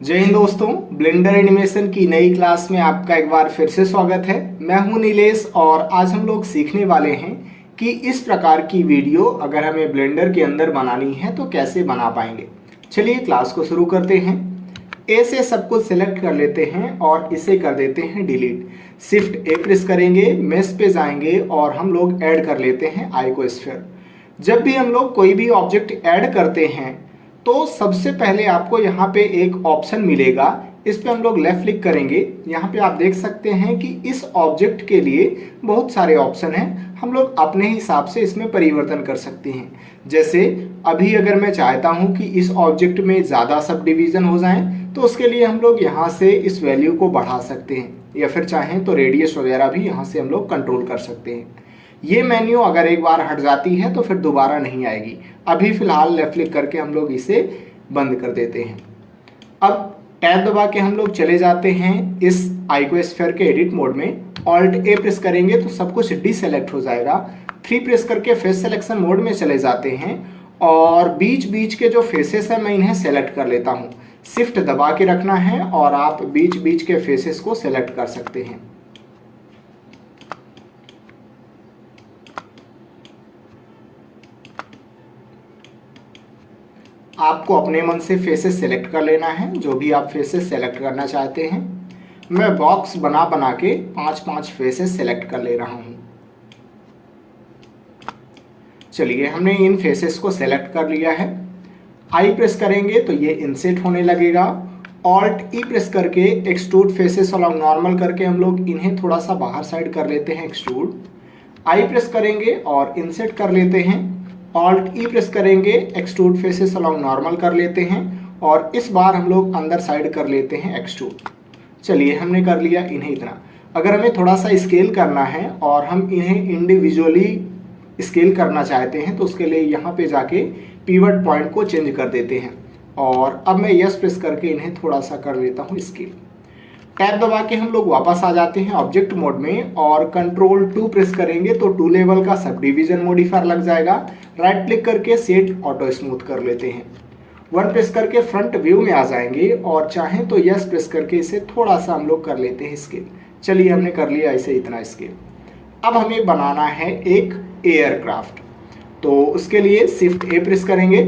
जय हिंद दोस्तों, blender animation की नई क्लास में आपका एक बार फिर से स्वागत है। मैं हूं नीलेश और आज हम लोग सीखने वाले हैं कि इस प्रकार की वीडियो अगर हमें ब्लेंडर के अंदर बनानी है तो कैसे बना पाएंगे। चलिए क्लास को शुरू करते हैं। ए से सब कुछ सिलेक्ट कर लेते हैं और इसे कर देते हैं डिलीट। शिफ्ट ए प्रेस करेंगे, मेश पे जाएंगे और हम लोग ऐड कर लेते हैं आइकोस्फीयर। जब भी हम लोग कोई भी ऑब्जेक्ट ऐड करते हैं तो सबसे पहले आपको यहाँ पे एक ऑप्शन मिलेगा, इस पे हम लोग लेफ्ट क्लिक करेंगे। यहाँ पे आप देख सकते हैं कि इस ऑब्जेक्ट के लिए बहुत सारे ऑप्शन हैं, हम लोग अपने हिसाब से इसमें परिवर्तन कर सकते हैं। जैसे अभी अगर मैं चाहता हूँ कि इस ऑब्जेक्ट में ज़्यादा सब डिवीज़न हो जाएं तो उसके लिए हम लोग यहाँ से इस वैल्यू को बढ़ा सकते हैं, या फिर चाहें तो रेडियस वगैरह भी यहाँ से हम लोग कंट्रोल कर सकते हैं। ये मेन्यू अगर एक बार हट जाती है तो फिर दोबारा नहीं आएगी। अभी फिलहाल लेफ्ट क्लिक करके हम लोग इसे बंद कर देते हैं। अब टैब दबा के हम लोग चले जाते हैं इस आइकोस्फीयर के एडिट मोड में। ऑल्ट ए प्रेस करेंगे तो सब कुछ डीसेलेक्ट हो जाएगा। 3 प्रेस करके फेस सिलेक्शन मोड में चले जाते हैं और बीच बीच के जो फेसेस हैं मैं इन्हें सेलेक्ट कर लेता हूँ। शिफ्ट दबा के रखना है और आप बीच बीच के फेसेस को सेलेक्ट कर सकते हैं। आपको अपने मन से फेसेस सेलेक्ट कर लेना है, जो भी आप फेसेस सेलेक्ट करना चाहते हैं। मैं बॉक्स बना बना के 5-5 फेसेस सेलेक्ट कर ले रहा हूं। चलिए, हमने इन फेसेस को सेलेक्ट कर लिया है। आई प्रेस करेंगे तो ये इंसर्ट होने लगेगा। ऑल्ट ई प्रेस करके एक्सट्रूड फेसेस अलॉन्ग नॉर्मल करके हम लोग इन्हें थोड़ा सा बाहर साइड कर लेते हैं, एक्सट्रूड। आई प्रेस करेंगे और इंसर्ट कर लेते हैं। ऑल्ट ई प्रेस करेंगे, एक्सट्रूड फेसेस अलॉन्ग नॉर्मल कर लेते हैं और इस बार हम लोग अंदर साइड कर लेते हैं, एक्सट्रूड। चलिए, हमने कर लिया इन्हें इतना। अगर हमें थोड़ा सा स्केल करना है और हम इन्हें इंडिविजुअली स्केल करना चाहते हैं तो उसके लिए यहाँ पे जाके पिवट पॉइंट को चेंज कर देते हैं और अब मैं यस प्रेस करके इन्हें थोड़ा सा कर लेता हूँ स्केल। टैब दबा के हम लोग वापस आ जाते हैं ऑब्जेक्ट मोड में और कंट्रोल 2 प्रेस करेंगे तो 2 लेवल का सब डिवीजन मॉडिफायर लग जाएगा। राइट क्लिक करके सेट ऑटो स्मूथ कर लेते हैं। 1 प्रेस करके फ्रंट व्यू में आ जाएंगे और चाहें तो यस प्रेस करके इसे थोड़ा सा हम लोग कर लेते हैं स्केल। चलिए, हमने कर लिया इसे इतना स्केल। अब हमें बनाना है एक एयरक्राफ्ट, तो उसके लिए शिफ्ट ए प्रेस करेंगे,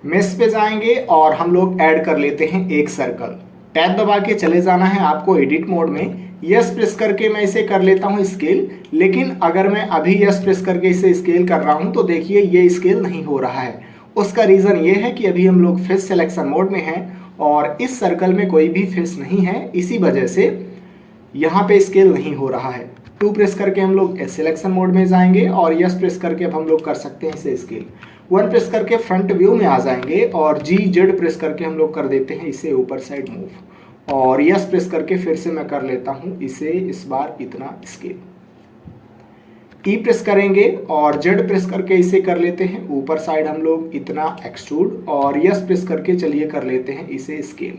मेश पे जाएंगे और हम लोग ऐड कर लेते हैं एक सर्कल। टैब दबा के चले जाना है आपको एडिट मोड में। यस प्रेस करके मैं इसे कर लेता हूँ स्केल, लेकिन अगर मैं अभी यस प्रेस करके इसे स्केल कर रहा हूँ तो देखिए ये स्केल नहीं हो रहा है। उसका रीज़न ये है कि अभी हम लोग फेस सिलेक्शन मोड में हैं और इस सर्कल में कोई भी फेस नहीं है, इसी वजह से यहाँ पे स्केल नहीं हो रहा है। 2 प्रेस करके हम लोग सिलेक्शन मोड में जाएंगे और यस प्रेस करके अब हम लोग कर सकते हैं इसे स्केल। 1 प्रेस करके फ्रंट व्यू में आ जाएंगे और जी जेड प्रेस करके हम लोग कर देते हैं इसे ऊपर साइड मूव और यस प्रेस करके फिर से मैं कर लेता हूं इसे इस बार इतना स्केल। ई प्रेस करेंगे और जेड प्रेस करके इसे कर लेते हैं ऊपर साइड हम लोग इतना एक्सट्रूड और यस प्रेस करके चलिए कर लेते हैं इसे स्केल।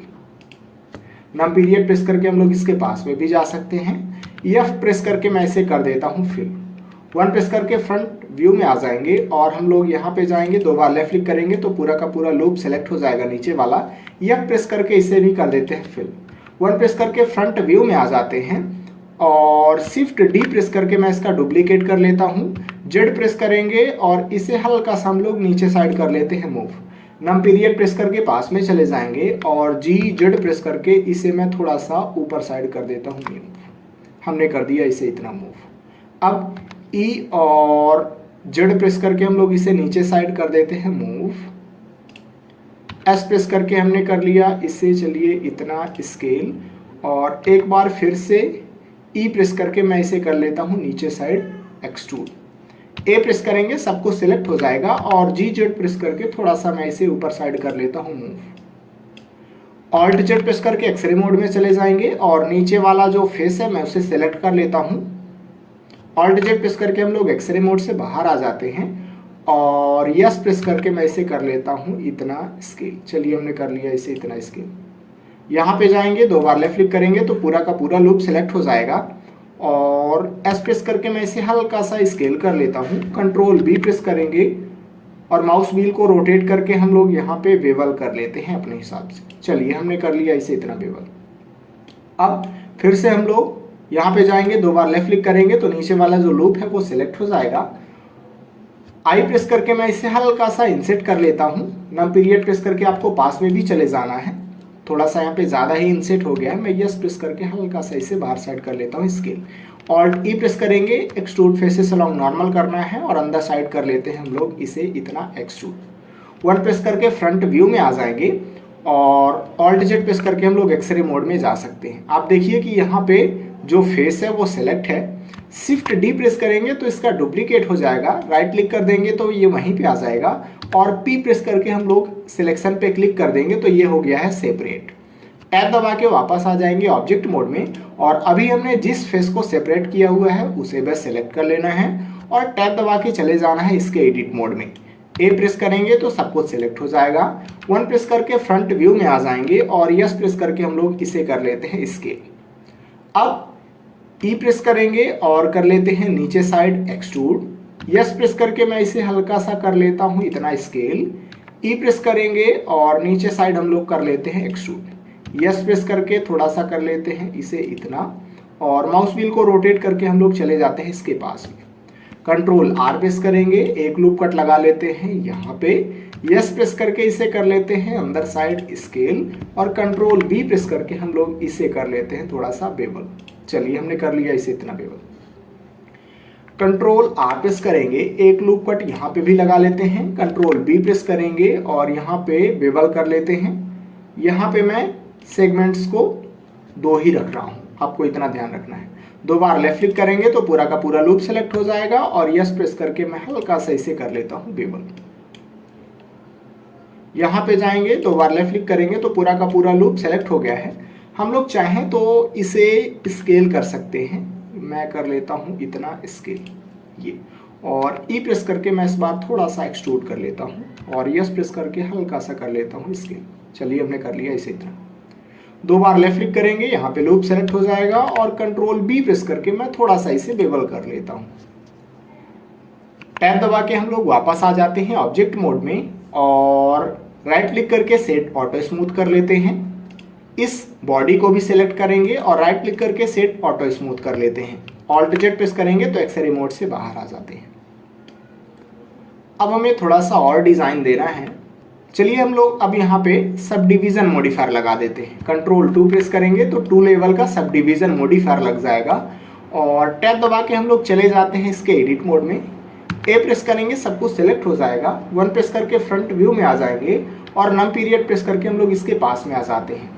नम पीरियड प्रेस करके हम लोग इसके पास में भी जा सकते हैं। एफ प्रेस करके मैं इसे कर देता हूँ फिल। 1 प्रेस करके फ्रंट व्यू में आ जाएंगे और हम लोग यहाँ पे जाएंगे, 2 बार लेफ्ट क्लिक करेंगे तो पूरा का पूरा लूप सेलेक्ट हो जाएगा नीचे वाला। एफ प्रेस करके इसे भी कर देते हैं फिल। 1 प्रेस करके फ्रंट व्यू में आ जाते हैं और शिफ्ट डी प्रेस करके मैं इसका डुप्लीकेट कर लेता हूँ। जेड प्रेस करेंगे और इसे हल्का सा हम लोग नीचे साइड कर लेते हैं मूव। नम पीरियड प्रेस करके पास में चले जाएंगे और जी जेड प्रेस करके इसे मैं थोड़ा सा ऊपर साइड कर देता हूँ। हमने कर दिया इसे इतना मूव। अब ई और जेड प्रेस करके हम लोग इसे नीचे साइड कर देते हैं मूव। एस प्रेस करके हमने कर लिया इसे, चलिए इतना स्केल और एक बार फिर से ई प्रेस करके मैं इसे कर लेता हूँ नीचे साइड एक्सट्रूड। ए प्रेस करेंगे सब कुछ सिलेक्ट हो जाएगा और जी जेड प्रेस करके थोड़ा सा मैं इसे ऊपर साइड कर लेता हूँ मूव। ऑल्ट जेड प्रेस करके एक्सरे मोड में चले जाएंगे और नीचे वाला जो फेस है मैं उसे सेलेक्ट कर लेता हूँ। ऑल्ट जेड प्रेस करके हम लोग एक्सरे मोड से बाहर आ जाते हैं और यस प्रेस करके मैं इसे कर लेता हूँ इतना स्केल। चलिए, हमने कर लिया इसे इतना स्केल। यहाँ पे जाएंगे, 2 बार लेफ्ट क्लिक करेंगे तो पूरा का पूरा लूप सेलेक्ट हो जाएगा और एस प्रेस करके मैं इसे हल्का सा स्केल कर लेता हूँ। कंट्रोल बी प्रेस करेंगे और माउस व्हील को रोटेट करके हम लोग यहाँ पे बेवल कर लेते हैं अपने हिसाब से। चलिए हमने कर लिया इसे इतना बेवल। अब फिर से हम लोग यहाँ पे जाएंगे, 2 बार लेफ्ट क्लिक करेंगे तो नीचे वाला जो लूप है वो सिलेक्ट हो जाएगा। आई प्रेस करके मैं इसे हल्का सा इंसर्ट कर लेता हूँ। नम पीरियड प्रेस करके आपको पास में भी चले जाना है, थोड़ा सा यहाँ पे ज़्यादा ही इंसर्ट हो गया है। मैं यस प्रेस करके हल्का सा इसे बाहर साइड कर लेता हूँ स्केल। ऑल्ट ई प्रेस करेंगे, एक्सट्रूड फेसेस अलोंग नॉर्मल करना है और अंदर साइड कर लेते हैं हम लोग इसे इतना एक्सट्रूड। 1 प्रेस करके फ्रंट व्यू में आ जाएंगे और ऑल्ट जेड प्रेस करके हम लोग एक्सरे मोड में जा सकते हैं। आप देखिए कि यहाँ पे जो फेस है वो सिलेक्ट है। शिफ्ट डी प्रेस करेंगे तो इसका डुप्लीकेट हो जाएगा, राइट क्लिक कर देंगे तो ये वहीं पे आ जाएगा और पी प्रेस करके हम लोग सिलेक्शन पे क्लिक कर देंगे तो ये हो गया है सेपरेट। टैब दबा के वापस आ जाएंगे ऑब्जेक्ट मोड में और अभी हमने जिस फेस को सेपरेट किया हुआ है उसे बस सेलेक्ट कर लेना है और टैब दबा के चले जाना है इसके एडिट मोड में। ए प्रेस करेंगे तो सब कुछ सिलेक्ट हो जाएगा। 1 प्रेस करके फ्रंट व्यू में आ जाएंगे और यस प्रेस करके हम लोग इसे कर लेते हैं स्केल। अब ई प्रेस करेंगे और कर लेते हैं नीचे साइड एक्सट्रूड। यस प्रेस करके मैं इसे हल्का सा कर लेता हूँ इतना स्केल। ई प्रेस करेंगे और नीचे साइड हम लोग कर लेते हैं एक्सट्रूड। यस प्रेस करके थोड़ा सा कर लेते हैं इसे इतना और माउस व्हील को रोटेट करके हम लोग चले जाते हैं इसके पास में। कंट्रोल आर प्रेस करेंगे, एक लूप कट लगा लेते हैं यहाँ पे। यस प्रेस करके इसे कर लेते हैं अंदर साइड स्केल और कंट्रोल बी प्रेस करके हम लोग इसे कर लेते हैं थोड़ा सा बेवल। चलिए हमने कर लिया इसे इतना बेवल। कंट्रोल आर प्रेस करेंगे, एक लूप कट यहाँ पे भी लगा लेते हैं। कंट्रोल बी प्रेस करेंगे और यहाँ पे बेवल कर लेते हैं। यहाँ पे मैं सेगमेंट्स को 2 ही रख रहा हूँ, आपको इतना ध्यान रखना है। 2 बार लेफ्ट क्लिक करेंगे तो पूरा का पूरा लूप सेलेक्ट हो जाएगा और यस प्रेस करके मैं हल्का सा इसे कर लेता हूँ बेवल। यहाँ पे जाएंगे, 2 बार लेफ्ट क्लिक करेंगे तो पूरा का पूरा लूप सेलेक्ट हो गया है। हम लोग चाहें तो इसे स्केल कर सकते हैं, मैं कर लेता हूँ इतना स्केल ये, और ई प्रेस करके मैं इस बार थोड़ा सा एक्सट्रूड कर लेता हूँ और यस प्रेस करके हल्का सा कर लेता हूँ स्केल। चलिए हमने कर लिया इसे इतना। 2 बार लेफ्ट क्लिक करेंगे, यहाँ पे लूप सेलेक्ट हो जाएगा और कंट्रोल बी प्रेस करके मैं थोड़ा सा इसे बेवल कर लेता हूँ। टैब दबा के हम लोग वापस आ जाते हैं ऑब्जेक्ट मोड में और राइट क्लिक करके सेट ऑटो स्मूथ कर लेते हैं। इस बॉडी को भी सिलेक्ट करेंगे और राइट क्लिक करके सेट ऑटो स्मूथ कर लेते हैं। ऑल्ट जेड प्रेस करेंगे तो एक्सरे मोड से बाहर आ जाते हैं। अब हमें थोड़ा सा और डिजाइन देना है। चलिए हम लोग अब यहाँ पे सब डिवीजन मॉडिफायर लगा देते हैं। कंट्रोल 2 प्रेस करेंगे तो 2 लेवल का सब डिवीजन मॉडिफायर लग जाएगा और टैब दबा के हम लोग चले जाते हैं इसके एडिट मोड में। ए प्रेस करेंगे, सब कुछ सिलेक्ट हो जाएगा। 1 प्रेस करके फ्रंट व्यू में आ जाएंगे और नम पीरियड प्रेस करके हम लोग इसके पास में आ जाते हैं।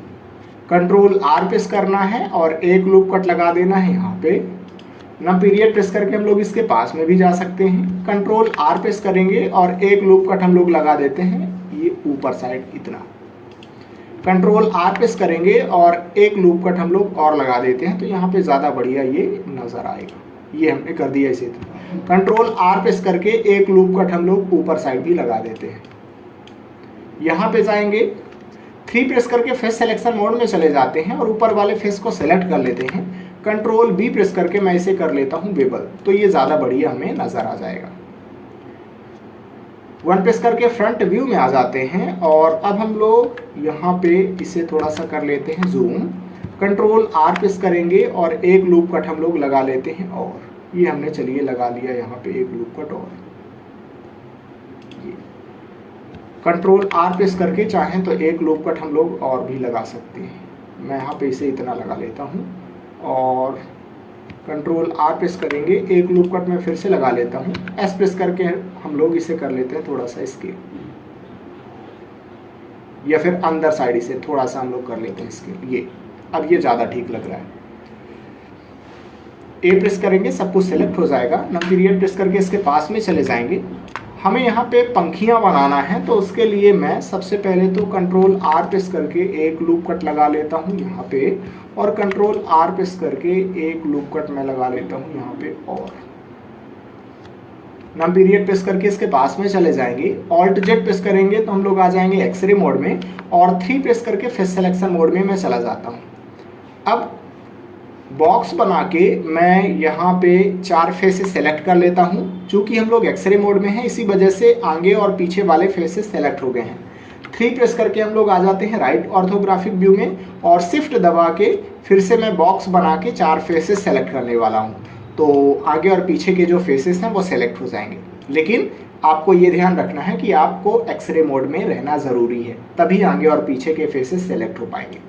कंट्रोल आर प्रेस करना है और एक लूप कट लगा देना है यहाँ पे। नम पीरियड प्रेस करके हम लोग इसके पास में भी जा सकते हैं। कंट्रोल आर प्रेस करेंगे और एक लूप कट हम लोग लगा देते हैं ये ऊपर साइड इतना। कंट्रोल आर प्रेस करेंगे और एक लूप कट हम लोग और लगा देते हैं तो यहाँ पे ज़्यादा बढ़िया ये नज़र आएगा। ये हमने कर दिया इसे। कंट्रोल आर प्रेस करके एक लूप कट हम लोग ऊपर साइड भी लगा देते हैं। यहाँ पे जाएंगे, 3 प्रेस करके फेस सिलेक्शन मोड में चले जाते हैं और ऊपर वाले फेस को सेलेक्ट कर लेते हैं। कंट्रोल बी प्रेस करके मैं इसे कर लेता हूँ बेवल, तो ये ज़्यादा बढ़िया हमें नज़र आ जाएगा। 1 प्रेस करके फ्रंट व्यू में आ जाते हैं और अब हम लोग यहाँ पे इसे थोड़ा सा कर लेते हैं जूम। कंट्रोल आर प्रेस करेंगे और एक लूप कट हम लोग लगा लेते हैं और ये हमने चलिए लगा लिया यहाँ पे एक लूप कट। और कंट्रोल आर प्रेस करके चाहें तो एक लूप कट हम लोग और भी लगा सकते हैं। मैं यहाँ पे इसे इतना लगा लेता हूँ और कंट्रोल आर प्रेस करेंगे, एक लूप कट मैं फिर से लगा लेता हूँ। एस प्रेस करके हम लोग इसे कर लेते हैं थोड़ा सा स्केल, या फिर अंदर साइड इसे थोड़ा सा हम लोग कर लेते हैं स्केल। ये अब ये ज़्यादा ठीक लग रहा है। ए प्रेस करेंगे, सब कुछ सेलेक्ट हो जाएगा। नम पीरियड प्रेस करके इसके पास में चले जाएंगे। हमें यहाँ पे पंखियाँ बनाना है तो उसके लिए मैं सबसे पहले तो कंट्रोल आर प्रेस करके एक लूप कट लगा लेता हूँ यहाँ पे और कंट्रोल आर प्रेस करके एक लूप कट मैं लगा लेता हूँ यहाँ पे और नम पीरियड प्रेस करके इसके पास में चले जाएंगे। ऑल्ट जेड प्रेस करेंगे तो हम लोग आ जाएंगे एक्सरे मोड में और 3 प्रेस करके फेस सिलेक्शन मोड में मैं चला जाता हूँ। अब बॉक्स बना के मैं यहाँ पे 4 फेसेस सेलेक्ट कर लेता हूँ। चूँकि हम लोग एक्सरे मोड में हैं इसी वजह से आगे और पीछे वाले फेसेस सेलेक्ट हो गए हैं। 3 प्रेस करके हम लोग आ जाते हैं राइट ऑर्थोग्राफिक व्यू में और शिफ्ट दबा के फिर से मैं बॉक्स बना के 4 फेसेस सेलेक्ट करने वाला हूँ। तो आगे और पीछे के जो फेसेस हैं वो सेलेक्ट हो जाएंगे। लेकिन आपको ये ध्यान रखना है कि आपको एक्सरे मोड में रहना ज़रूरी है, तभी आगे और पीछे के फेसेस सेलेक्ट हो पाएंगे।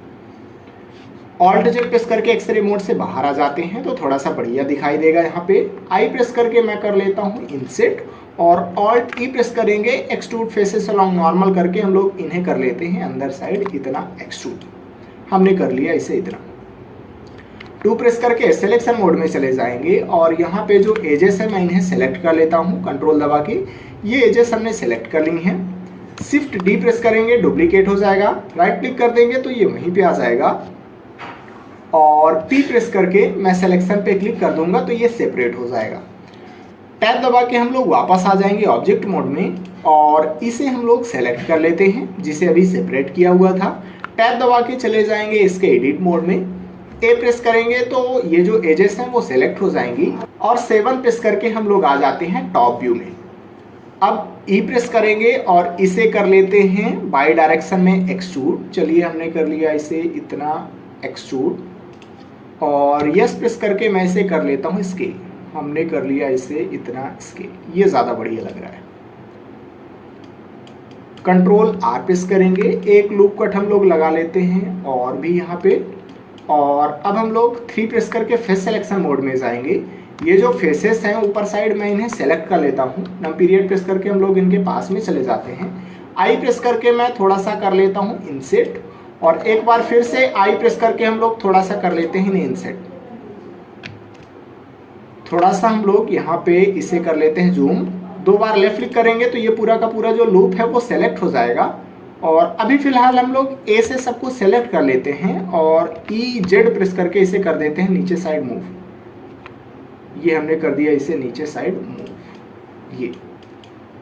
ऑल्ट जेड प्रेस करके एक्सरे मोड से बाहर आ जाते हैं तो थोड़ा सा बढ़िया दिखाई देगा। यहाँ पे आई प्रेस करके मैं कर लेता हूँ इंसेट और ऑल्ट ई प्रेस करेंगे एक्सट्रूड फेसेस अलोंग नॉर्मल करके हम लोग इन्हें कर लेते हैं अंदर साइड इतना एक्सट्रूड। हमने कर लिया इसे इतना। 2 प्रेस करके सिलेक्शन मोड में चले जाएंगे और यहाँ पे जो एजेस है मैं इन्हें सेलेक्ट कर लेता हूँ कंट्रोल दबा के। ये एजेस हमने सेलेक्ट कर ली हैं। शिफ्ट डी प्रेस करेंगे डुप्लीकेट हो जाएगा। राइट क्लिक कर देंगे तो ये वहीं पे आ जाएगा और पी प्रेस करके मैं सिलेक्शन पे क्लिक कर दूंगा तो ये सेपरेट हो जाएगा। टैब दबा के हम लोग वापस आ जाएंगे ऑब्जेक्ट मोड में और इसे हम लोग सेलेक्ट कर लेते हैं जिसे अभी सेपरेट किया हुआ था। टैब दबा के चले जाएंगे इसके एडिट मोड में। ए प्रेस करेंगे तो ये जो एजेस हैं वो सेलेक्ट हो जाएंगी और 7 प्रेस करके हम लोग आ जाते हैं टॉप व्यू में। अब ई प्रेस करेंगे और इसे कर लेते हैं बाई डायरेक्शन में एक्सट्रूड। चलिए हमने कर लिया इसे इतना एक्सट्रूड और यस प्रेस करके मैं इसे कर लेता हूँ स्केल। हमने कर लिया इसे इतना स्केल। ये ज़्यादा बढ़िया लग रहा है। कंट्रोल आर प्रेस करेंगे, एक लूप कट हम लोग लगा लेते हैं और भी यहाँ पे। और अब हम लोग 3 प्रेस करके फेस सिलेक्शन मोड में जाएंगे। ये जो फेसेस हैं ऊपर साइड मैं इन्हें सेलेक्ट कर लेता हूँ। नम पीरियड प्रेस करके हम लोग इनके पास में चले जाते हैं। आई प्रेस करके मैं थोड़ा सा कर लेता हूँ इंसेट और एक बार फिर से आई प्रेस करके हम लोग थोड़ा सा कर लेते हैं इंसेट। थोड़ा सा हम लोग यहाँ पे इसे कर लेते हैं जूम। 2 बार लेफ्ट क्लिक करेंगे तो ये पूरा का पूरा जो लूप है वो सेलेक्ट हो जाएगा। और अभी फिलहाल हम लोग ए से सब कुछ सेलेक्ट कर लेते हैं और ई जेड प्रेस करके इसे कर देते हैं नीचे साइड मूव। ये हमने कर दिया इसे नीचे साइड मूव। ये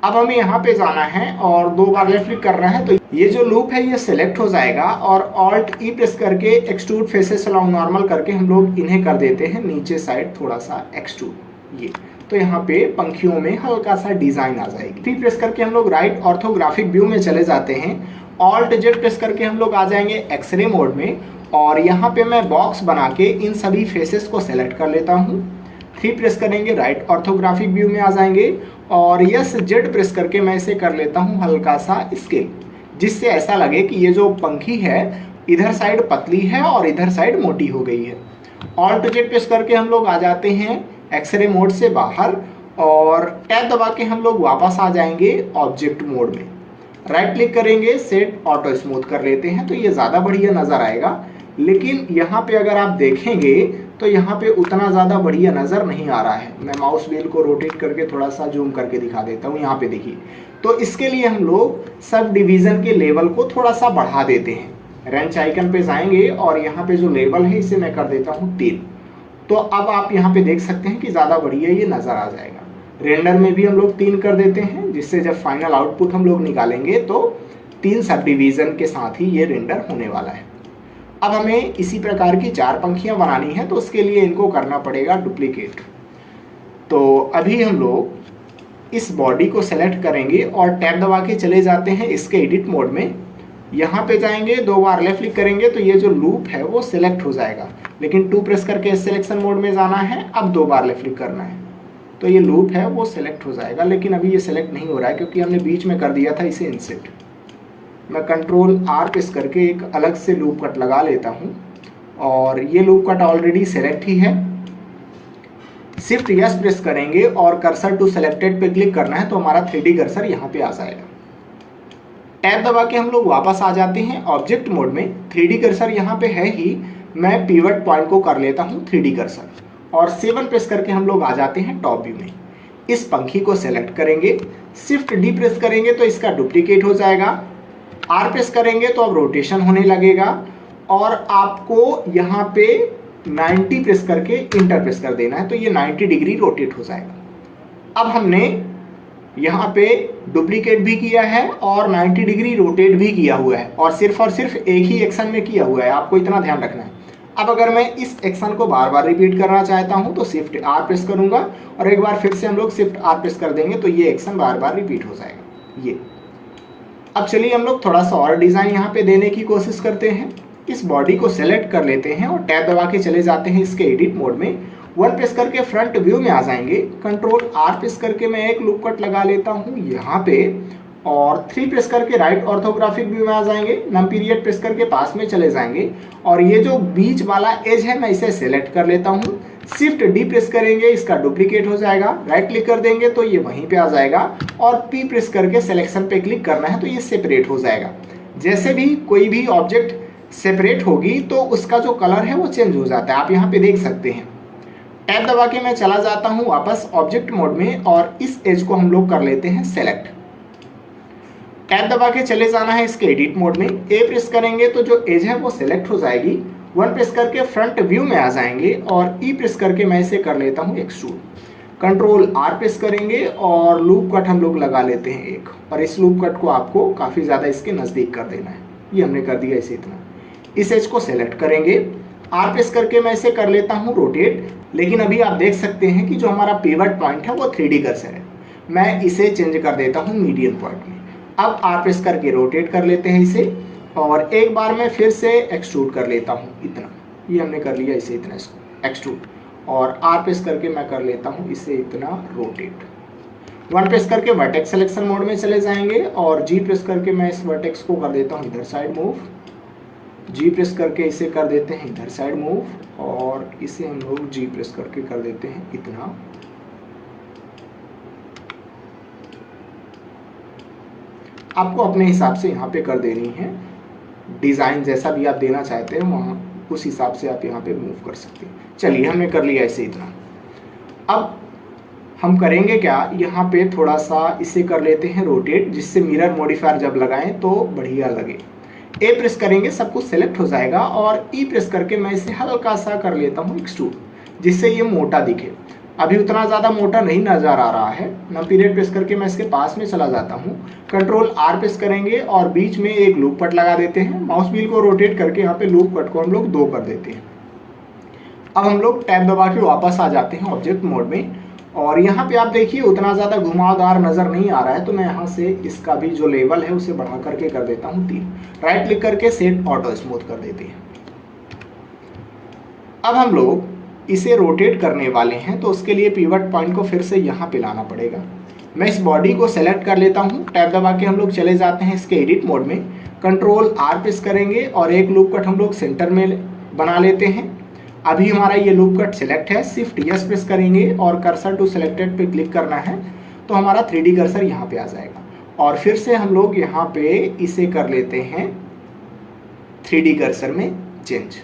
अब हमें यहाँ पे जाना है और 2 बार लेफ्ट क्लिक करना है तो ये जो लूप है ये सेलेक्ट हो जाएगा और ऑल्ट ई प्रेस करके एक्सट्रूड फेसेस अलोंग नॉर्मल करके हम लोग इन्हें कर देते हैं नीचे साइड थोड़ा सा एक्सट्रूड। ये तो यहाँ पे पंखियों में हल्का सा डिजाइन आ जाएगी। 3 प्रेस करके हम लोग राइट ऑर्थोग्राफिक व्यू में चले जाते हैं। ऑल्ट जेड प्रेस करके हम लोग आ जाएंगे एक्सरे मोड में और यहाँ पे मैं बॉक्स बना के इन सभी फेसेस को सेलेक्ट कर लेता हूँ। 3 प्रेस करेंगे राइट ऑर्थोग्राफिक व्यू में आ जाएंगे और यस जेड प्रेस करके मैं इसे कर लेता हूँ हल्का सा स्केल, जिससे ऐसा लगे कि ये जो पंखी है इधर साइड पतली है और इधर साइड मोटी हो गई है। ऑल्ट जेड प्रेस करके हम लोग आ जाते हैं एक्सरे मोड से बाहर और टैब दबा के हम लोग वापस आ जाएंगे ऑब्जेक्ट मोड में। राइट क्लिक करेंगे सेट ऑटो स्मूथ कर लेते हैं तो ये ज़्यादा बढ़िया नज़र आएगा। लेकिन यहाँ पे अगर आप देखेंगे तो यहाँ पे उतना ज़्यादा बढ़िया नज़र नहीं आ रहा है। मैं माउस व्हील को रोटेट करके थोड़ा सा जूम करके दिखा देता हूँ। यहाँ पे देखिए, तो इसके लिए हम लोग सब डिवीज़न के लेवल को थोड़ा सा बढ़ा देते हैं। रेंच आइकन पे जाएंगे और यहाँ पे जो लेवल है इसे मैं कर देता हूँ 3। तो अब आप यहाँ पे देख सकते हैं कि ज़्यादा बढ़िया ये नज़र आ जाएगा। रेंडर में भी हम लोग 3 कर देते हैं, जिससे जब फाइनल आउटपुट हम लोग निकालेंगे तो 3 सब डिवीज़न के साथ ही ये रेंडर होने वाला है। अब हमें इसी प्रकार की 4 पंखियाँ बनानी है तो उसके लिए इनको करना पड़ेगा डुप्लीकेट। तो अभी हम लोग इस बॉडी को सेलेक्ट करेंगे और टैब दबा के चले जाते हैं इसके एडिट मोड में। यहाँ पे जाएंगे, 2 बार लेफ्ट क्लिक करेंगे तो ये जो लूप है वो सिलेक्ट हो जाएगा। लेकिन 2 प्रेस करके सिलेक्शन मोड में जाना है, अब 2 बार लेफ्ट क्लिक करना है तो ये लूप है वो सिलेक्ट हो जाएगा। लेकिन अभी ये सिलेक्ट नहीं हो रहा है क्योंकि हमने बीच में कर दिया था इसे इंसेट। मैं कंट्रोल आर प्रेस करके एक अलग से लूप कट लगा लेता हूँ और ये लूप कट ऑलरेडी सेलेक्ट ही है। शिफ्ट यस प्रेस करेंगे और कर्सर टू सेलेक्टेड पे क्लिक करना है तो हमारा 3D कर्सर यहाँ पे आ जाएगा। टैब दबा के हम लोग वापस आ जाते हैं ऑब्जेक्ट मोड में। 3D कर्सर यहाँ पे है ही, मैं पिवट पॉइंट को कर लेता हूँ 3D कर्सर और 7 प्रेस करके हम लोग आ जाते हैं टॉप व्यू में। इस पंखी को सेलेक्ट करेंगे, शिफ्ट डी प्रेस करेंगे तो इसका डुप्लीकेट हो जाएगा। आर प्रेस करेंगे तो अब रोटेशन होने लगेगा और आपको यहाँ पे 90 प्रेस करके इंटर प्रेस कर देना है तो ये 90 डिग्री रोटेट हो जाएगा। अब हमने यहाँ पे डुप्लीकेट भी किया है और 90 डिग्री रोटेट भी किया हुआ है और सिर्फ एक ही एक्शन में किया हुआ है, आपको इतना ध्यान रखना है। अब अगर मैं इस एक्शन को बार बार रिपीट करना चाहता हूं तो शिफ्ट आर प्रेस करूंगा और एक बार फिर से हम लोग शिफ्ट आर प्रेस कर देंगे तो ये एक्शन बार बार रिपीट हो जाएगा। ये अब चलिए हम लोग थोड़ा सा और डिज़ाइन यहाँ पे देने की कोशिश करते हैं। इस बॉडी को सेलेक्ट कर लेते हैं और टैब दबा के चले जाते हैं इसके एडिट मोड में। 1 प्रेस करके फ्रंट व्यू में आ जाएंगे। कंट्रोल आर प्रेस करके मैं एक लूप कट लगा लेता हूँ यहाँ पे और 3 प्रेस करके राइट ऑर्थोग्राफिक व्यू में आ जाएंगे। नम पीरियड प्रेस करके पास में चले जाएंगे और ये जो बीच वाला एज है मैं इसे सेलेक्ट कर लेता हूँ। शिफ्ट डी प्रेस करेंगे, इसका डुप्लीकेट हो जाएगा। राइट क्लिक कर देंगे तो ये वहीं पे आ जाएगा और पी प्रेस करके सिलेक्शन पे क्लिक करना है तो ये सेपरेट हो जाएगा। जैसे भी कोई भी ऑब्जेक्ट सेपरेट होगी तो उसका जो कलर है वो चेंज हो जाता है, आप यहाँ पे देख सकते हैं। टैब दबा के मैं चला जाता हूँ वापस ऑब्जेक्ट मोड में और इस एज को हम लोग कर लेते हैं सेलेक्ट। टैब दबा के चले जाना है इसके एडिट मोड में। ए प्रेस करेंगे तो जो एज है वो सिलेक्ट हो जाएगी। 1 प्रेस करके फ्रंट व्यू में आ जाएंगे और ई प्रेस करके मैं इसे कर लेता हूँ एक्सट्रूड। कंट्रोल आर प्रेस करेंगे और लूप कट हम लोग लगा लेते हैं एक, और इस लूप कट को आपको काफ़ी ज़्यादा इसके नज़दीक कर देना है। ये हमने कर दिया इसे इतना। इस एज को सेलेक्ट करेंगे, आर प्रेस करके मैं इसे कर लेता हूँ रोटेट। लेकिन अभी आप देख सकते हैं कि जो हमारा पिवट पॉइंट है वो 3D कर्सर है। मैं इसे चेंज कर देता हूँ मीडियन पॉइंट में। अब आर प्रेस करके रोटेट कर लेते हैं इसे और एक बार मैं फिर से एक्सट्रूड कर लेता हूँ इतना। ये हमने कर लिया इसे इतना एक्सट्रूड और आर प्रेस करके मैं कर लेता हूँ इसे इतना रोटेट। 1 प्रेस करके वर्टेक्स सिलेक्शन मोड में चले जाएंगे और जी प्रेस करके मैं इस वर्टेक्स को कर देता हूँ इधर साइड मूव। जी प्रेस करके इसे कर देते हैं इधर साइड मूव और इसे हम लोग जी प्रेस करके कर देते हैं इतना। आपको अपने हिसाब से यहाँ पे कर देनी है। डिज़ाइन जैसा भी आप देना चाहते हैं वहाँ उस हिसाब से आप यहाँ पे मूव कर सकते हैं। चलिए हमने कर लिया ऐसे इतना। अब हम करेंगे क्या, यहाँ पे थोड़ा सा इसे कर लेते हैं रोटेट, जिससे मिरर मॉडिफायर जब लगाएं तो बढ़िया लगे। ए प्रेस करेंगे सब कुछ सेलेक्ट हो जाएगा और ई प्रेस करके मैं इसे हल्का सा कर लेता हूँ एक्सट्रूड, जिससे ये मोटा दिखे। अभी उतना ज़्यादा मोटा नहीं नज़र आ रहा है। नम पीरियड प्रेस करके मैं इसके पास में चला जाता हूँ। कंट्रोल आर प्रेस करेंगे और बीच में एक लूप कट लगा देते हैं। माउस व्हील को रोटेट करके यहाँ पे लूप कट को हम लोग 2 कर देते हैं। अब हम लोग टैब दबा के वापस आ जाते हैं ऑब्जेक्ट मोड में और यहाँ पे आप देखिए उतना ज़्यादा घुमावदार नज़र नहीं आ रहा है, तो मैं यहाँ से इसका भी जो लेवल है उसे बढ़ा करके कर देता हूँ 3। राइट क्लिक करके सेट ऑटो स्मूथ कर देते हैं। अब हम लोग इसे रोटेट करने वाले हैं तो उसके लिए पिवट पॉइंट को फिर से यहाँ पे लाना पड़ेगा। मैं इस बॉडी को सेलेक्ट कर लेता हूँ। टैब दबा के हम लोग चले जाते हैं इसके एडिट मोड में। कंट्रोल आर प्रेस करेंगे और एक लूप कट हम लोग सेंटर में बना लेते हैं। अभी हमारा ये लूप कट सिलेक्ट है। शिफ्ट यस प्रेस करेंगे और कर्सर टू सिलेक्टेड पे क्लिक करना है तो हमारा 3D कर्सर यहाँ पे आ जाएगा। और फिर से हम लोग यहाँ पे इसे कर लेते हैं 3D कर्सर में चेंज।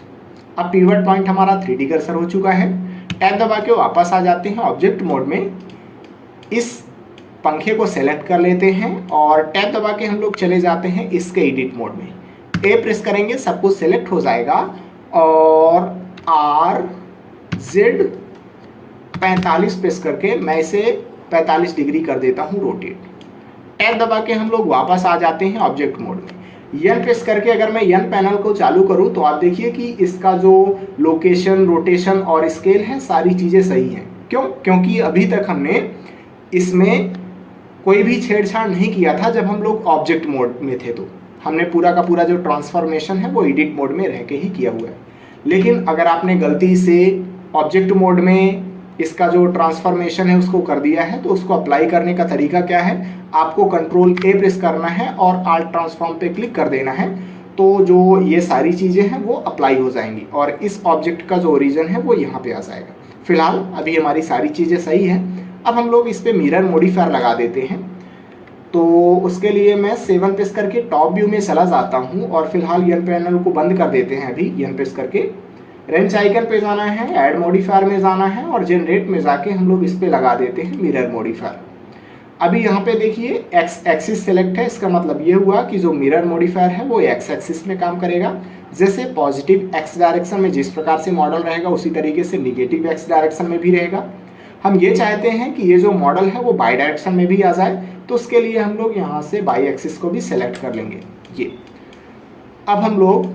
अब पिवट पॉइंट हमारा 3D कर्सर हो चुका है। टैब दबा के वापस आ जाते हैं ऑब्जेक्ट मोड में। इस पंखे को सेलेक्ट कर लेते हैं और टैब दबा के हम लोग चले जाते हैं इसके एडिट मोड में। ए प्रेस करेंगे सब कुछ सेलेक्ट हो जाएगा और आर जेड 45 प्रेस करके मैं इसे 45 डिग्री कर देता हूँ रोटेट। टैब दबा के हम लोग वापस आ जाते हैं ऑब्जेक्ट मोड में। यन प्रेस करके अगर मैं यन पैनल को चालू करूं तो आप देखिए कि इसका जो लोकेशन, रोटेशन और स्केल है सारी चीज़ें सही हैं। क्यों? क्योंकि अभी तक हमने इसमें कोई भी छेड़छाड़ नहीं किया था जब हम लोग ऑब्जेक्ट मोड में थे। तो हमने पूरा का पूरा जो ट्रांसफॉर्मेशन है वो एडिट मोड में रह के ही किया हुआ है। लेकिन अगर आपने गलती से ऑब्जेक्ट मोड में इसका जो ट्रांसफॉर्मेशन है उसको कर दिया है तो उसको अप्लाई करने का तरीका क्या है, आपको कंट्रोल ए प्रेस करना है और आल्ट ट्रांसफॉर्म पे क्लिक कर देना है तो जो ये सारी चीज़ें हैं वो अप्लाई हो जाएंगी और इस ऑब्जेक्ट का जो ओरिजिन है वो यहाँ पे आ जाएगा। फिलहाल अभी हमारी सारी चीज़ें सही हैं। अब हम लोग इस पर मिरर मॉडिफायर लगा देते हैं। तो उसके लिए मैं 7 प्रेस करके टॉप व्यू में चला जाता हूँ और फिलहाल यन पैनल को बंद कर देते हैं। अभी यन प्रेस करके रेंच आइकन पे जाना है, ऐड मॉडिफायर में जाना है और जनरेट में जाके हम लोग इस पे लगा देते हैं मिरर मॉडिफायर। अभी यहाँ पे देखिए एक्स एक्सिस सेलेक्ट है, इसका मतलब ये हुआ कि जो मिरर मॉडिफायर है वो एक्स एक्सिस में काम करेगा। जैसे पॉजिटिव एक्स डायरेक्शन में जिस प्रकार से मॉडल रहेगा उसी तरीके से निगेटिव एक्स डायरेक्शन में भी रहेगा। हम ये चाहते हैं कि ये जो मॉडल है वो बाई डायरेक्शन में भी आ जाए, तो उसके लिए हम लोग यहाँ से बाई एक्सिस को भी सेलेक्ट कर लेंगे। ये अब हम लोग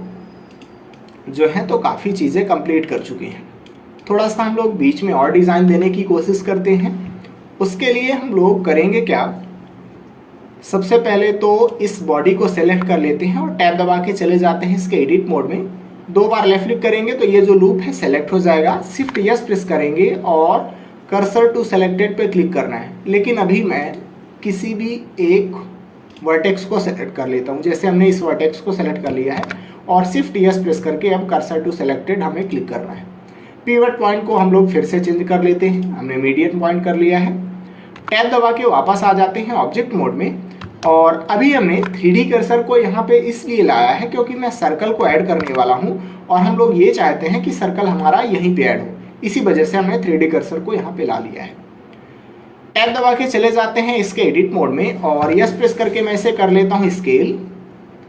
जो है तो काफ़ी चीज़ें कंप्लीट कर चुके हैं। थोड़ा सा हम लोग बीच में और डिज़ाइन देने की कोशिश करते हैं। उसके लिए हम लोग करेंगे क्या, सबसे पहले तो इस बॉडी को सेलेक्ट कर लेते हैं और टैब दबा के चले जाते हैं इसके एडिट मोड में। 2 बार लेफ्ट क्लिक करेंगे तो ये जो लूप है सेलेक्ट हो जाएगा। शिफ्ट यस प्रेस करेंगे और कर्सर टू सेलेक्टेड पे क्लिक करना है। लेकिन अभी मैं किसी भी एक वर्टेक्स को सेलेक्ट कर लेता हूँ। जैसे हमने इस वर्टेक्स को सेलेक्ट कर लिया है और शिफ्ट यस प्रेस करके अब कर्सर टू सेलेक्टेड हमें क्लिक करना है। पिवट पॉइंट को हम लोग फिर से चेंज कर लेते हैं। हमने मीडियन पॉइंट कर लिया है। टैब दबा के वापस आ जाते हैं ऑब्जेक्ट मोड में और अभी हमने 3D कर्सर को यहाँ पे इसलिए लाया है क्योंकि मैं सर्कल को ऐड करने वाला हूँ और हम लोग ये चाहते हैं कि सर्कल हमारा यहीं पे ऐड हो। इसी वजह से हमने 3D कर्सर को यहाँ पे ला लिया है। टैब दबा के चले जाते हैं इसके एडिट मोड में और यस प्रेस करके मैं इसे कर लेता हूँ स्केल।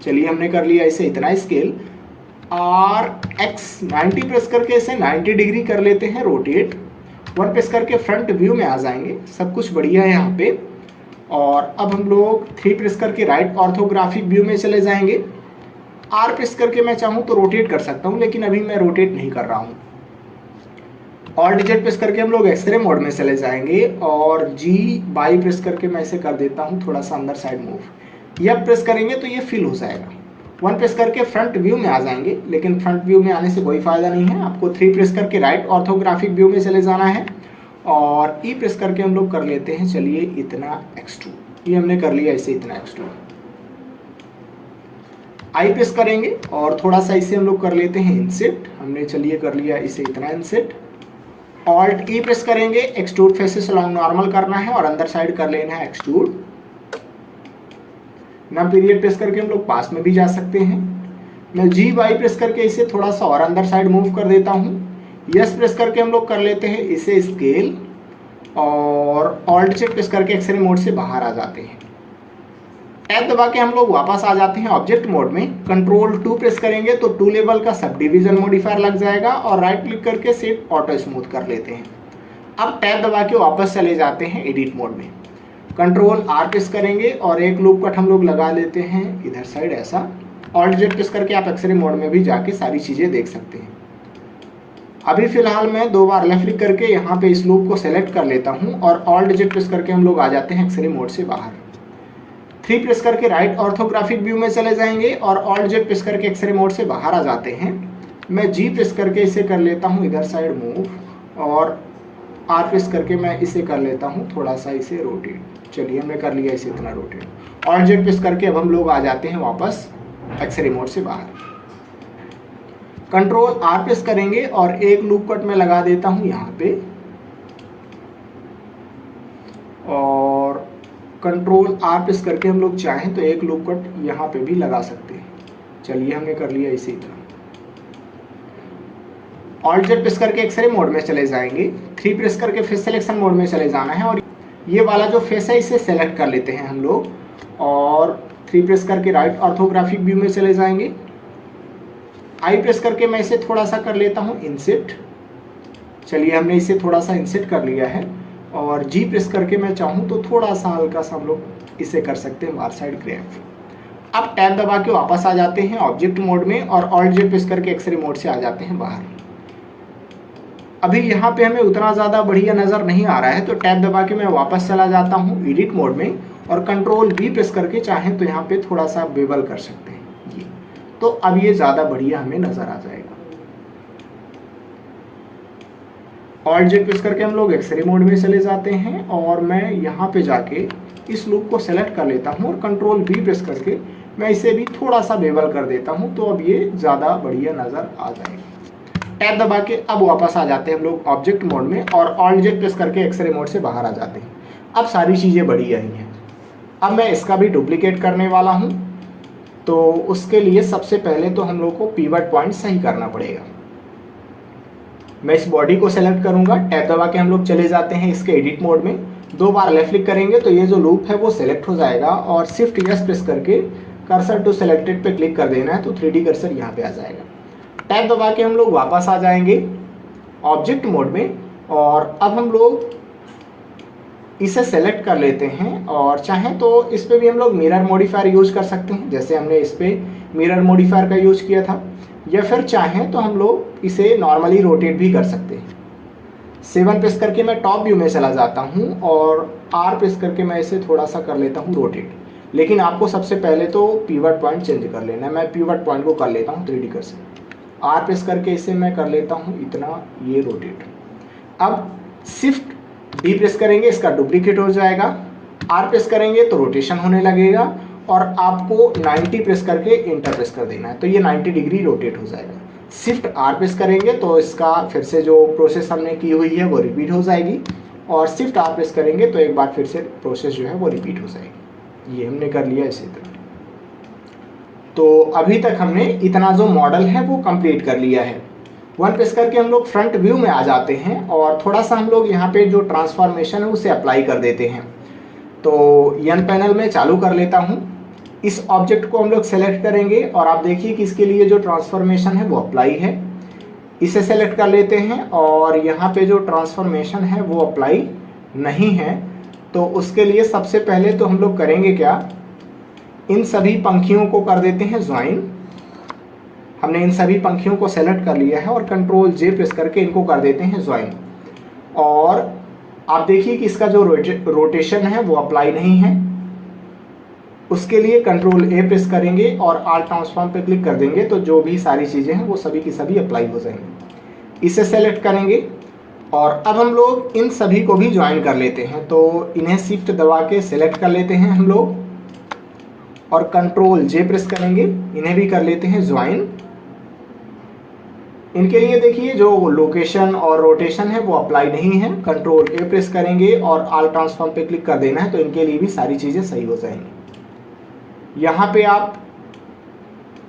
चलिए हमने कर लिया इसे इतना स्केल। RX 90 प्रेस करके इसे 90 डिग्री कर लेते हैं रोटेट। 1 प्रेस करके फ्रंट व्यू में आ जाएंगे। सब कुछ बढ़िया है यहाँ पे। और अब हम लोग 3 प्रेस करके राइट ऑर्थोग्राफिक व्यू में चले जाएंगे। R प्रेस करके मैं चाहूँ तो रोटेट कर सकता हूँ, लेकिन अभी मैं रोटेट नहीं कर रहा हूँ। ऑल्ट Z प्रेस करके हम लोग एक्सरे मोड में चले जाएंगे और G बाई प्रेस करके मैं इसे कर देता हूँ थोड़ा सा अंदर साइड मूव। यह प्रेस करेंगे तो ये फिल हो जाएगा। 1 प्रेस करके फ्रंट व्यू में आ जाएंगे, लेकिन फ्रंट व्यू में आने से कोई फायदा नहीं है। आपको 3 प्रेस करके राइट ऑर्थोग्राफिक व्यू में चले जाना है और E प्रेस करके हम लोग कर लेते हैं चलिए इतना एक्सट्रूड। ये हमने कर लिया इसे इतना एक्सट्रूड। I प्रेस करेंगे और थोड़ा सा इसे हम लोग कर लेते हैं इंसेट। हमने चलिए कर लिया इसे इतना इंसेट। ऑल्ट E प्रेस करेंगे, एक्सट्रूड फेसेस अलोंग नॉर्मल करना है और अंदर साइड कर लेना है एक्सट्रूड। ना पीरियड प्रेस करके हम लोग पास में भी जा सकते हैं। मैं G बाई प्रेस करके इसे थोड़ा सा और अंदर साइड मूव कर देता हूँ। यस प्रेस करके हम लोग कर लेते हैं इसे स्केल और ऑल्ट Z प्रेस करके एक्सरे मोड से बाहर आ जाते हैं। टैब दबा के हम लोग वापस आ जाते हैं ऑब्जेक्ट मोड में। कंट्रोल 2 प्रेस करेंगे तो 2 लेवल का सब डिवीजन मॉडिफायर लग जाएगा और राइट क्लिक करके सेट ऑटो स्मूथ कर लेते हैं। अब टैब दबा के वापस चले जाते हैं एडिट मोड में। कंट्रोल R प्रेस करेंगे और एक लूप कट हम लोग लगा लेते हैं इधर साइड ऐसा। ऑल्ट Z प्रेस करके आप एक्सरे मोड में भी जाके सारी चीज़ें देख सकते हैं। अभी फिलहाल मैं 2 बार लेफ्ट क्लिक करके यहाँ पे इस लूप को सेलेक्ट कर लेता हूँ और ऑल्ट Z प्रेस करके हम लोग आ जाते हैं एक्सरे मोड से बाहर। 3 प्रेस करके राइट ऑर्थोग्राफिक व्यू में चले जाएंगे और ऑल्ट Z प्रेस करके एक्सरे मोड से बाहर आ जाते हैं। मैं G प्रेस करके इसे कर लेता हूँ इधर साइड मूव और R प्रेस करके मैं इसे कर लेता हूँ थोड़ा सा इसे रोटेट। चलिए हमने कर लिया इसे इतना रोटेट। ऑल्ट Z प्रेस करके अब हम लोग आ जाते हैं वापस एक्सरे मोड से बाहर। कंट्रोल R प्रेस करेंगे और एक लूप कट में लगा देता हूँ यहाँ पे और कंट्रोल R प्रेस करके हम लोग चाहें तो एक लूप कट यहाँ पे भी लगा सकते हैं। चलिए हमने कर लिया इसी तरह। ऑल्ट Z प्रेस करके एक्सरे मोड में चले जाएंगे। 3 प्रेस करके फेस सिलेक्शन मोड में चले जाना है और ये वाला जो फेस है इसे सेलेक्ट कर लेते हैं हम लोग और 3 प्रेस करके राइट ऑर्थोग्राफिक व्यू में चले जाएंगे। I प्रेस करके मैं इसे थोड़ा सा कर लेता हूँ इंसेट। चलिए हमने इसे थोड़ा सा इंसेट कर लिया है और G प्रेस करके मैं चाहूँ तो थोड़ा सा हल्का सा हम लोग इसे कर सकते हैं बाहर साइड ग्रैब। अब टैब दबा के वापस आ जाते हैं ऑब्जेक्ट मोड में और ऑल्ट Z प्रेस करके एक्सरे मोड से आ जाते हैं बाहर। अभी यहाँ पे हमें उतना ज़्यादा बढ़िया नज़र नहीं आ रहा है तो टैब दबा के मैं वापस चला जाता हूँ एडिट मोड में और कंट्रोल V प्रेस करके चाहें तो यहाँ पे थोड़ा सा बेवल कर सकते हैं ये, तो अब ये ज़्यादा बढ़िया हमें नज़र आ जाएगा। ऑल्ट Z प्रेस करके हम लोग एक्सरे मोड में चले जाते हैं और मैं यहाँ पे जाके इस लूप को सेलेक्ट कर लेता हूँ और कंट्रोल V प्रेस करके मैं इसे भी थोड़ा सा बेवल कर देता हूँ तो अब ये ज़्यादा बढ़िया नज़र आ जाएगा। टैब दबा के अब वापस आ जाते हैं हम लोग ऑब्जेक्ट मोड में और ऑल्ट Z प्रेस करके एक्सरे मोड से बाहर आ जाते हैं। अब सारी चीज़ें बढ़िया ही हैं। अब मैं इसका भी डुप्लीकेट करने वाला हूँ तो उसके लिए सबसे पहले तो हम लोग को पिवट पॉइंट सही करना पड़ेगा। मैं इस बॉडी को सेलेक्ट करूँगा। टैब दबा के हम लोग चले जाते हैं इसके एडिट मोड में। 2 बार लेफ्ट क्लिक करेंगे तो ये जो लूप है वो सेलेक्ट हो जाएगा और शिफ्ट यस प्रेस करके कर्सर टू सेलेक्टेड पे क्लिक कर देना है तो 3D कर्सर यहाँ पे आ जाएगा। टैब दबा के हम लोग वापस आ जाएंगे ऑब्जेक्ट मोड में और अब हम लोग इसे सेलेक्ट कर लेते हैं और चाहें तो इस पर भी हम लोग मिरर मॉडिफायर यूज कर सकते हैं जैसे हमने इस पर मिरर मॉडिफायर का यूज किया था। या फिर चाहें तो हम लोग इसे नॉर्मली रोटेट भी कर सकते हैं। 7 प्रेस करके मैं टॉप व्यू में चला जाता हूँ और R प्रेस करके मैं इसे थोड़ा सा कर लेता हूँ रोटेट। लेकिन आपको सबसे पहले तो पिवट पॉइंट चेंज कर लेना है। मैं पिवट पॉइंट को कर लेता हूँ 3D कर्सर, R प्रेस करके इसे मैं कर लेता हूँ इतना, ये रोटेट। अब शिफ्ट D प्रेस करेंगे, इसका डुप्लीकेट हो जाएगा। R प्रेस करेंगे तो रोटेशन होने लगेगा और आपको 90 प्रेस करके इंटर प्रेस कर देना है, तो ये 90 डिग्री रोटेट हो जाएगा। शिफ्ट R प्रेस करेंगे तो इसका फिर से जो प्रोसेस हमने की हुई है वो रिपीट हो जाएगी, और शिफ्ट R प्रेस करेंगे तो एक बार फिर से प्रोसेस जो है वो रिपीट हो जाएगी। ये हमने कर लिया इसी तरह। तो अभी तक हमने इतना जो मॉडल है वो कंप्लीट कर लिया है। 1 प्रेस करके हम लोग फ्रंट व्यू में आ जाते हैं और थोड़ा सा हम लोग यहाँ पे जो ट्रांसफॉर्मेशन है उसे अप्लाई कर देते हैं। तो यन पैनल में चालू कर लेता हूँ। इस ऑब्जेक्ट को हम लोग सेलेक्ट करेंगे और आप देखिए कि इसके लिए जो ट्रांसफॉर्मेशन है वो अप्लाई है। इसे सेलेक्ट कर लेते हैं और यहाँ पे जो ट्रांसफॉर्मेशन है वो अप्लाई नहीं है, तो उसके लिए सबसे पहले तो हम लोग करेंगे क्या, इन सभी पंखियों को कर देते हैं ज्वाइन। हमने इन सभी पंखियों को सेलेक्ट कर लिया है और कंट्रोल J प्रेस करके इनको कर देते हैं ज्वाइन। और आप देखिए कि इसका जो रोटेशन है वो अप्लाई नहीं है। उसके लिए कंट्रोल A प्रेस करेंगे और ऑल ट्रांसफॉर्म पे क्लिक कर देंगे तो जो भी सारी चीज़ें हैं वो सभी की सभी अप्लाई हो जाएंगी। इसे सेलेक्ट करेंगे और अब हम लोग इन सभी को भी ज्वाइन कर लेते हैं। तो इन्हें शिफ्ट दबा के सेलेक्ट कर लेते हैं हम लोग और कंट्रोल J प्रेस करेंगे, इन्हें भी कर लेते हैं ज्वाइन। इनके लिए देखिए जो लोकेशन और रोटेशन है वो अप्लाई नहीं है। कंट्रोल A प्रेस करेंगे और ऑल ट्रांसफॉर्म पे क्लिक कर देना है तो इनके लिए भी सारी चीज़ें सही हो जाएंगी। यहाँ पे आप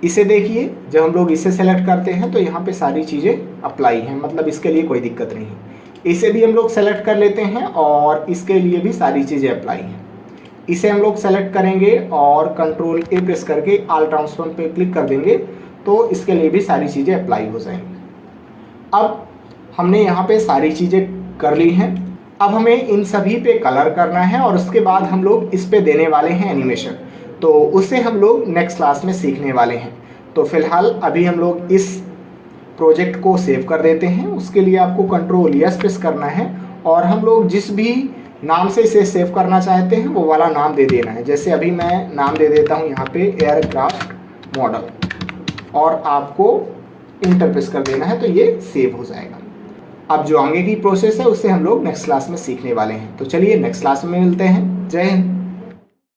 इसे देखिए, जब हम लोग इसे सेलेक्ट करते हैं तो यहाँ पे सारी चीज़ें अप्लाई हैं, मतलब इसके लिए कोई दिक्कत नहीं है। इसे भी हम लोग सेलेक्ट कर लेते हैं और इसके लिए भी सारी चीज़ें अप्लाई हैं। इसे हम लोग सेलेक्ट करेंगे और कंट्रोल A प्रेस करके ऑल ट्रांसफॉर्म पे क्लिक कर देंगे तो इसके लिए भी सारी चीज़ें अप्लाई हो जाएंगी। अब हमने यहाँ पे सारी चीज़ें कर ली हैं। अब हमें इन सभी पे कलर करना है और उसके बाद हम लोग इस पे देने वाले हैं एनिमेशन, तो उसे हम लोग नेक्स्ट क्लास में सीखने वाले हैं। तो फिलहाल अभी हम लोग इस प्रोजेक्ट को सेव कर देते हैं। उसके लिए आपको कंट्रोल S प्रेस करना है और हम लोग जिस भी नाम से इसे सेव करना चाहते हैं वो वाला नाम दे देना है। जैसे अभी मैं नाम दे देता हूँ यहाँ पे एयरक्राफ्ट मॉडल और आपको इंटर प्रेस कर देना है तो ये सेव हो जाएगा। अब जो आगे की प्रोसेस है उसे हम लोग नेक्स्ट क्लास में सीखने वाले हैं। तो चलिए नेक्स्ट क्लास में मिलते हैं। जय हिंद।